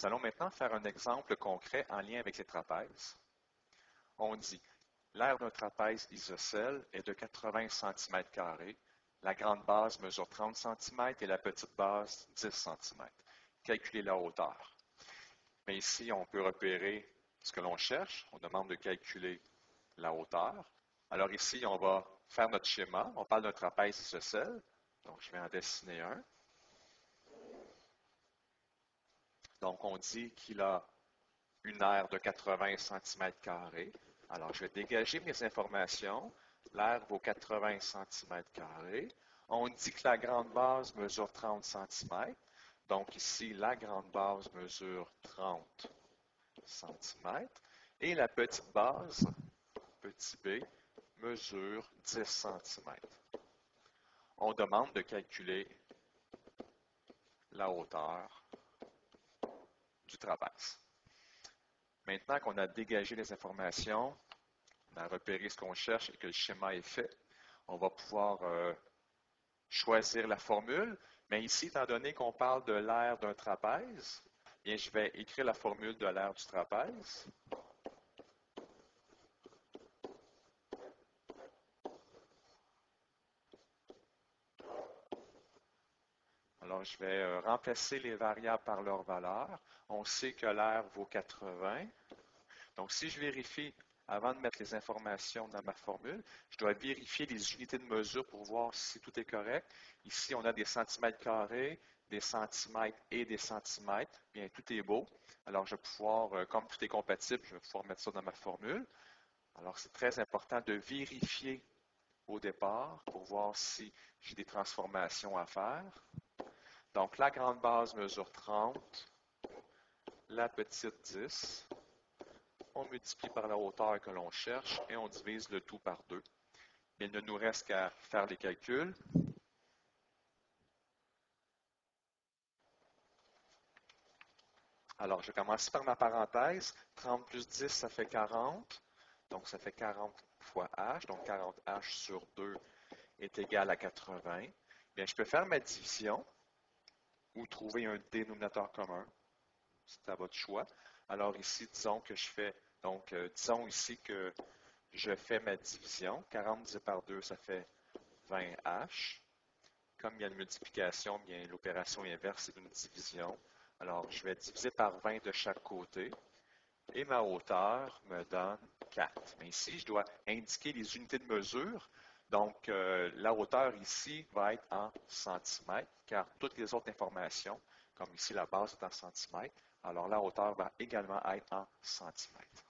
Nous allons maintenant faire un exemple concret en lien avec les trapèzes. On dit, l'aire d'un trapèze isocèle est de 80 cm². La grande base mesure 30 cm et la petite base 10 cm. Calculez la hauteur. Mais ici, on peut repérer ce que l'on cherche. On demande de calculer la hauteur. Alors ici, on va faire notre schéma. On parle d'un trapèze isocèle. Donc, je vais en dessiner un. Donc, on dit qu'il a une aire de 80 cm². Alors, je vais dégager mes informations. L'aire vaut 80 cm². On dit que la grande base mesure 30 cm. Donc, ici, la grande base mesure 30 cm. Et la petite base, petit b, mesure 10 cm. On demande de calculer la hauteur du trapèze. Maintenant qu'on a dégagé les informations, on a repéré ce qu'on cherche et que le schéma est fait, on va pouvoir choisir la formule. Mais ici, étant donné qu'on parle de l'aire d'un trapèze, bien, je vais écrire la formule de l'aire du trapèze. Alors, je vais remplacer les variables par leur valeur. On sait que l'aire vaut 80. Donc, si je vérifie, avant de mettre les informations dans ma formule, je dois vérifier les unités de mesure pour voir si tout est correct. Ici, on a des centimètres carrés, des centimètres et des centimètres. Bien, tout est beau. Alors, je vais pouvoir, comme tout est compatible, je vais pouvoir mettre ça dans ma formule. Alors, c'est très important de vérifier au départ pour voir si j'ai des transformations à faire. Donc, la grande base mesure 30, la petite 10. On multiplie par la hauteur que l'on cherche et on divise le tout par 2. Il ne nous reste qu'à faire les calculs. Alors, je commence par ma parenthèse. 30 plus 10, ça fait 40. Donc, ça fait 40 fois h. Donc, 40h sur 2 est égal à 80. Bien, je peux faire ma division ou trouver un dénominateur commun. C'est à votre choix. Alors ici, disons que je fais, disons ici que je fais ma division. 40 divisé par 2, ça fait 20h. Comme il y a une multiplication, bien l'opération inverse, c'est une division. Alors, je vais diviser par 20 de chaque côté. Et ma hauteur me donne 4. Mais ici, je dois indiquer les unités de mesure. Donc, la hauteur ici va être en centimètres, car toutes les autres informations, comme ici la base est en centimètres, alors la hauteur va également être en centimètres.